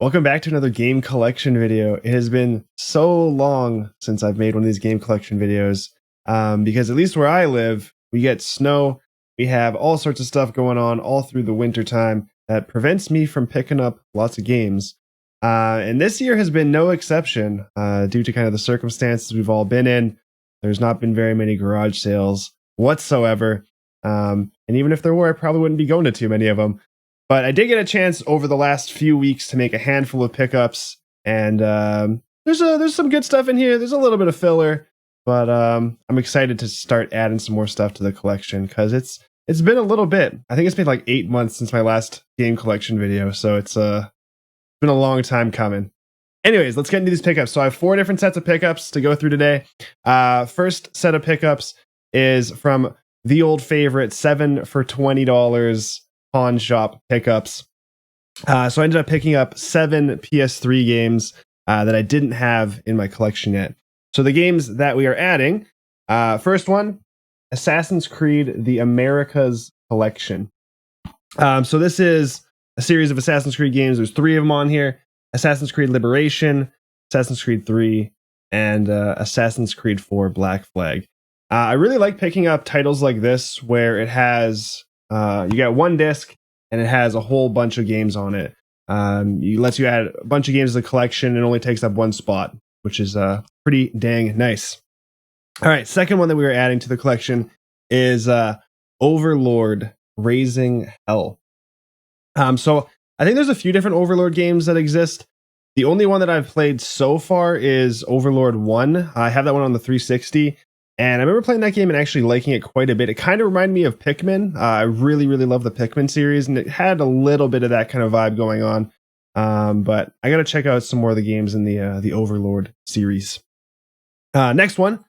Welcome back to another game collection video. It has been so long since I've made one of these game collection videos because at least where I live, we get snow. We have all sorts of stuff going on all through the winter time that prevents me from picking up lots of games. And this year has been no exception due to kind of the circumstances we've all been in. There's not been very many garage sales whatsoever. And even if there were, I probably wouldn't be going to too many of them. But I did get a chance over the last few weeks to make a handful of pickups, and there's some good stuff in here. There's a little bit of filler, but I'm excited to start adding some more stuff to the collection because it's been a little bit. I think it's been like 8 months since my last game collection video, so it's been a long time coming. Anyways, let's get into these pickups. So I have 4 different sets of pickups to go through today. First set of pickups is from the old favorite 7 for $20 pawn shop pickups. So I ended up picking up 7 PS3 games that I didn't have in my collection yet. So the games that we are adding, first one, Assassin's Creed: The Americas Collection. So this is a series of Assassin's Creed games. There's 3 of them on here: Assassin's Creed Liberation, Assassin's Creed 3, and Assassin's Creed 4 Black Flag. I really like picking up titles like this where it has you got one disc and it has a whole bunch of games on it. It lets you add a bunch of games to the collection and only takes up one spot, which is pretty dang nice. All right, second one that we were adding to the collection is Overlord Raising Hell. So I think there's a few different Overlord games that exist. The only one that I've played so far is Overlord 1. I have that one on the 360. And I remember playing that game and actually liking it quite a bit. It kind of reminded me of Pikmin. I really, really love the Pikmin series, and it had a little bit of that kind of vibe going on. But I got to check out some more of the games in the Overlord series. Next one,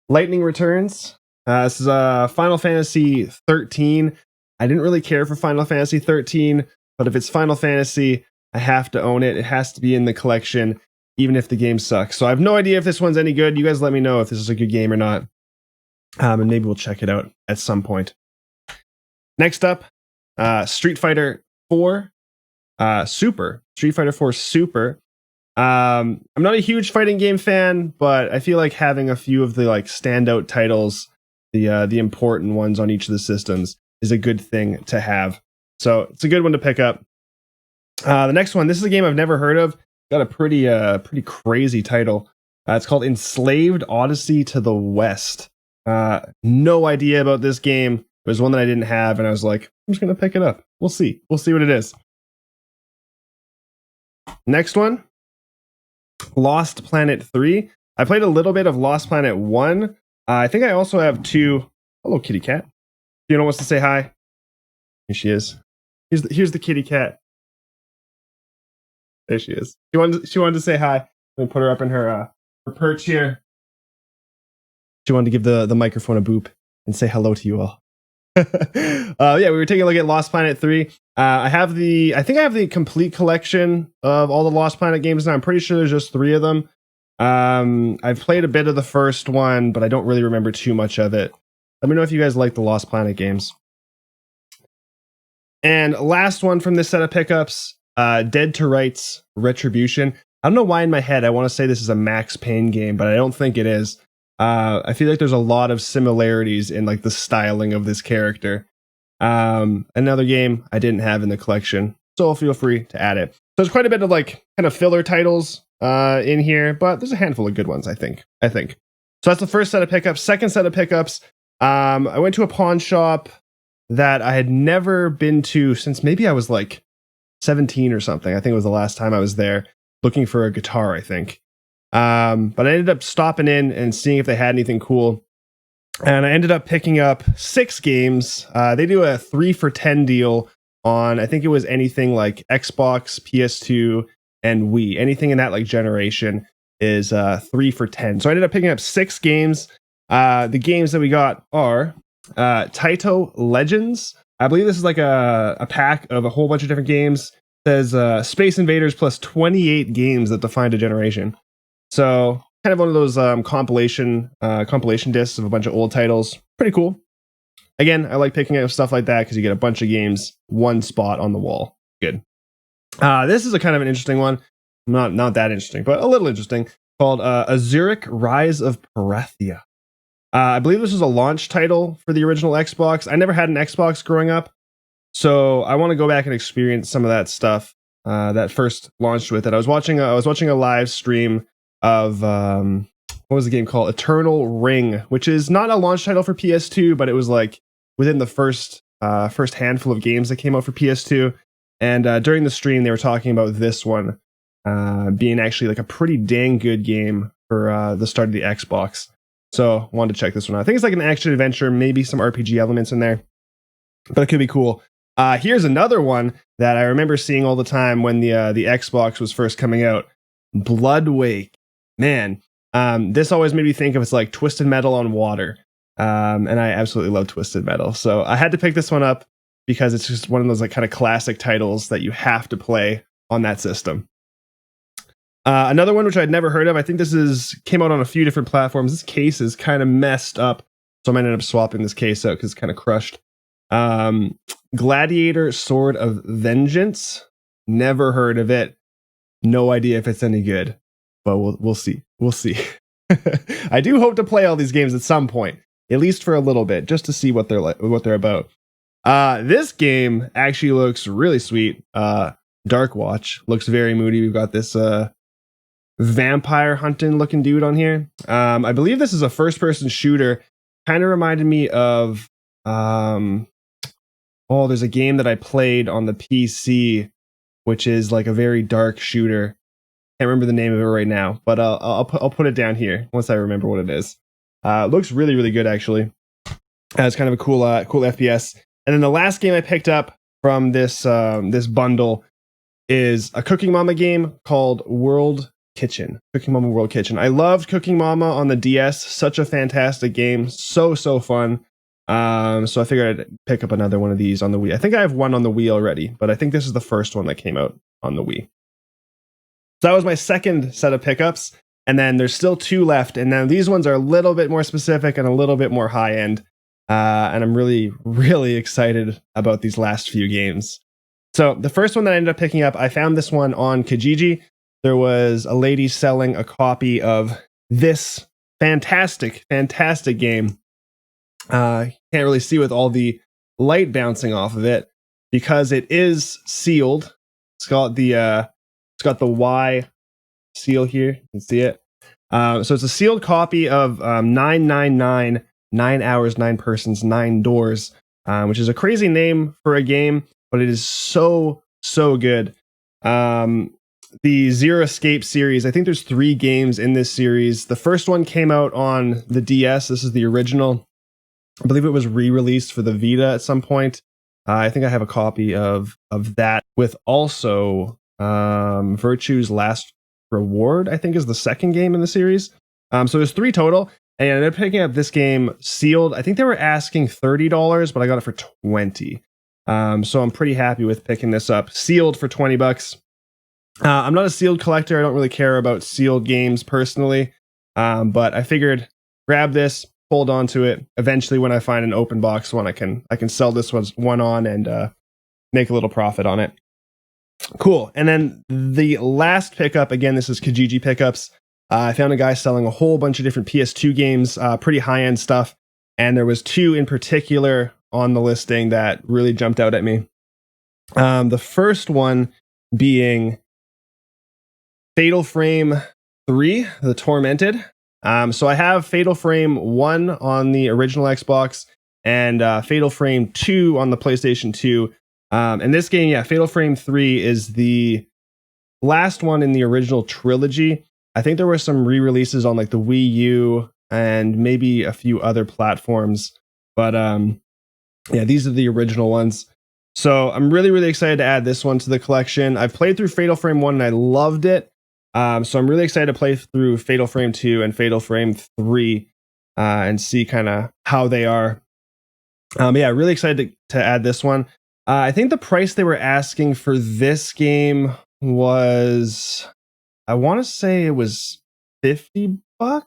Lightning Returns. This is Final Fantasy 13. I didn't really care for Final Fantasy 13, but if it's Final Fantasy, I have to own it. It has to be in the collection, even if the game sucks. So I have no idea if this one's any good. You guys let me know if this is a good game or not. And maybe we'll check it out at some point. Next up, Street Fighter 4 Super. Street Fighter 4 Super. I'm not a huge fighting game fan, but I feel like having a few of the like standout titles, the important ones on each of the systems, is a good thing to have. So it's a good one to pick up. The next one, this is a game I've never heard of. Got a pretty crazy title. It's called Enslaved Odyssey to the West. No idea about this game. It was one that I didn't have, and I was like, I'm just gonna pick it up. We'll see what it is. Next one, Lost Planet 3. I played a little bit of Lost Planet 1. I think I also have 2. Hello, kitty cat. Fiona wants to say hi. Here she is. Here's the kitty cat. There she is. She wanted to say hi. Let me put her up in her perch here. She wanted to give the microphone a boop and say hello to you all. Yeah, we were taking a look at Lost Planet 3. I think I have the complete collection of all the Lost Planet games now. I'm pretty sure there's just 3 of them. I've played a bit of the first one, but I don't really remember too much of it. Let me know if you guys like the Lost Planet games. And last one from this set of pickups, Dead to Rights Retribution. I don't know why in my head I want to say this is a Max Payne game, but I don't think it is. I feel like there's a lot of similarities in like the styling of this character. Another game I didn't have in the collection, so I'll feel free to add it. So there's quite a bit of like kind of filler titles in here, but there's a handful of good ones, I think. So that's the first set of pickups. Second set of pickups, I went to a pawn shop that I had never been to since maybe I was like 17 or something. I think it was the last time I was there looking for a guitar, I think. But I ended up stopping in and seeing if they had anything cool. And I ended up picking up 6 games. They do a 3 for $10 deal on, I think it was anything like Xbox, PS2, and Wii. Anything in that like generation is 3 for $10. So I ended up picking up 6 games. The games that we got are Taito Legends. I believe this is like a pack of a whole bunch of different games. It says Space Invaders plus 28 games that defined a generation. So kind of one of those compilation discs of a bunch of old titles. Pretty cool. Again, I like picking up stuff like that because you get a bunch of games, one spot on the wall. Good. This is a kind of an interesting one. Not that interesting, but a little interesting. Called Azuric Rise of Parathia. I believe this was a launch title for the original Xbox. I never had an Xbox growing up, so I want to go back and experience some of that stuff that first launched with it. I was watching a live stream of what was the game called? Eternal Ring, which is not a launch title for PS2, but it was like within the first handful of games that came out for PS2. And during the stream, they were talking about this one being actually like a pretty dang good game for the start of the Xbox. So wanted to check this one out. I think it's like an action adventure, maybe some RPG elements in there, but it could be cool. Here's another one that I remember seeing all the time when the Xbox was first coming out. Bloodwake. Man, this always made me think of it's like Twisted Metal on water. And I absolutely love Twisted Metal. So I had to pick this one up because it's just one of those like kind of classic titles that you have to play on that system. Another one which I'd never heard of. I think came out on a few different platforms. This case is kind of messed up, so I might end up swapping this case out because it's kind of crushed. Gladiator Sword of Vengeance. Never heard of it. No idea if it's any good, but we'll see. We'll see. I do hope to play all these games at some point, at least for a little bit, just to see what they're about. This game actually looks really sweet. Dark Watch looks very moody. We've got this vampire hunting looking dude on here. I believe this is a first person shooter. Kind of reminded me of there's a game that I played on the PC, which is like a very dark shooter. Can't remember the name of it right now, but I'll put it down here once I remember what it is. Looks really, really good actually. It's kind of a cool FPS. And then the last game I picked up from this bundle is a Cooking Mama game called World Kitchen. Cooking Mama World Kitchen. I loved Cooking Mama on the DS. Such a fantastic game. So fun. So I figured I'd pick up another one of these on the Wii. I think I have one on the Wii already, but I think this is the first one that came out on the Wii. So that was my second set of pickups. And then there's still two left. And now these ones are a little bit more specific and a little bit more high end. And I'm really, really excited about these last few games. So the first one that I ended up picking up, I found this one on Kijiji. There was a lady selling a copy of this fantastic game. Can't really see with all the light bouncing off of it because it is sealed. It's got the Y seal here. You can see it. So it's a sealed copy of 999. 9 Hours, 9 Persons, 9 Doors, which is a crazy name for a game, but it is so good. The Zero Escape series, I think there's 3 games in this series. The first one came out on the DS. This is the original. I believe it was re-released for the Vita at some point. I think I have a copy of that with also Virtue's Last Reward, I think is the second game in the series. So there's 3 total. And I ended up picking up this game sealed. I think they were asking $30, but I got it for $20. So I'm pretty happy with picking this up sealed for $20. I'm not a sealed collector. I don't really care about sealed games personally. But I figured grab this, hold on to it. Eventually, when I find an open box one, I can sell this one on and make a little profit on it. Cool. And then the last pickup, again, this is Kijiji Pickups. I found a guy selling a whole bunch of different PS2 games, pretty high-end stuff. And there was 2 in particular on the listing that really jumped out at me. The first one being Fatal Frame 3, The Tormented. So I have Fatal Frame 1 on the original Xbox and Fatal Frame 2 on the PlayStation 2. And this game, Fatal Frame 3 is the last one in the original trilogy. I think there were some re-releases on like the Wii U and maybe a few other platforms. But these are the original ones. So I'm really, really excited to add this one to the collection. I've played through Fatal Frame 1 and I loved it. So I'm really excited to play through Fatal Frame 2 and Fatal Frame 3 and see kind of how they are. Really excited to add this one. I think the price they were asking for this game was, I want to say it was $50. Wait,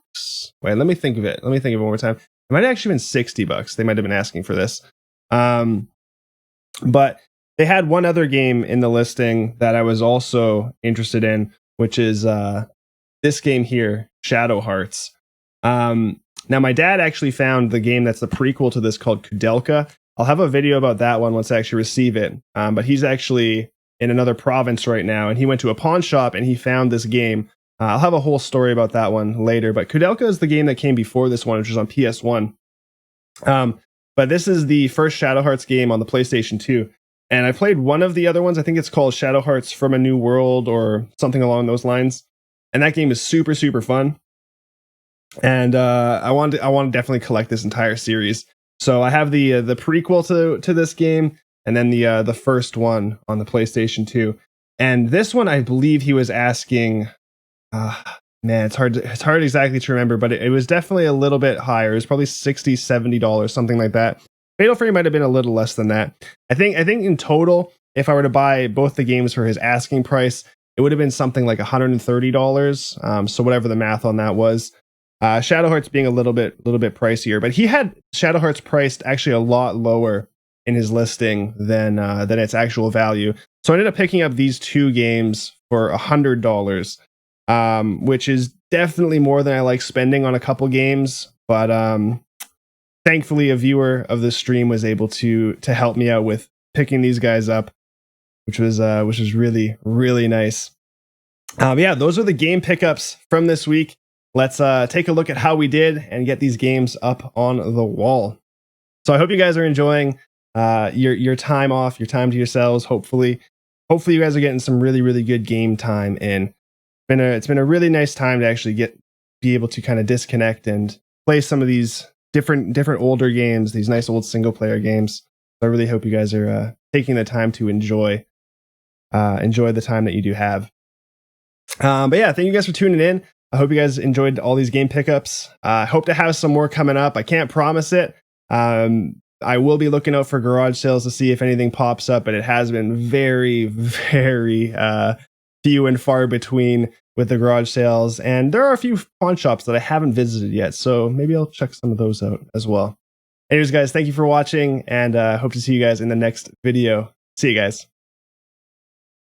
let me think of it. Let me think of it one more time. It might have actually been $60. They might have been asking for this. But they had one other game in the listing that I was also interested in, which is this game here, Shadow Hearts. Now, my dad actually found the game that's the prequel to this called Kudelka. I'll have a video about that one once I actually receive it. But he's actually in another province right now, and he went to a pawn shop and he found this game. I'll have a whole story about that one later. But Kudelka is the game that came before this one, which was on PS1. But this is the first Shadow Hearts game on the PlayStation 2. And I played one of the other ones. I think it's called Shadow Hearts from a New World or something along those lines. And that game is super, super fun. And I want to definitely collect this entire series. So I have the prequel to this game, and then the first one on the PlayStation 2. And this one, I believe he was asking, man, it's hard exactly to remember, but it was definitely a little bit higher. It was probably $60-$70, something like that. Fatal Frame might have been a little less than that. I think in total, if I were to buy both the games for his asking price, it would have been something like $130. So whatever the math on that was. Shadow Hearts being a little bit pricier, but he had Shadow Hearts priced actually a lot lower in his listing than its actual value. So I ended up picking up these two games for $100, which is definitely more than I like spending on a couple games. But thankfully, a viewer of this stream was able to help me out with picking these guys up, which was really, really nice. But yeah, those are the game pickups from this week. Let's take a look at how we did and get these games up on the wall. So I hope you guys are enjoying your time off, your time to yourselves. Hopefully you guys are getting some really, really good game time in. It's been a really nice time to actually be able to kind of disconnect and play some of these different older games, these nice old single player games. So I really hope you guys are taking the time to enjoy the time that you do have. But yeah, thank you guys for tuning in. I hope you guys enjoyed all these game pickups. I hope to have some more coming up. I can't promise it. I will be looking out for garage sales to see if anything pops up, but it has been very, very few and far between with the garage sales. And there are a few pawn shops that I haven't visited yet, so maybe I'll check some of those out as well. Anyways, guys, thank you for watching, and hope to see you guys in the next video. See you guys.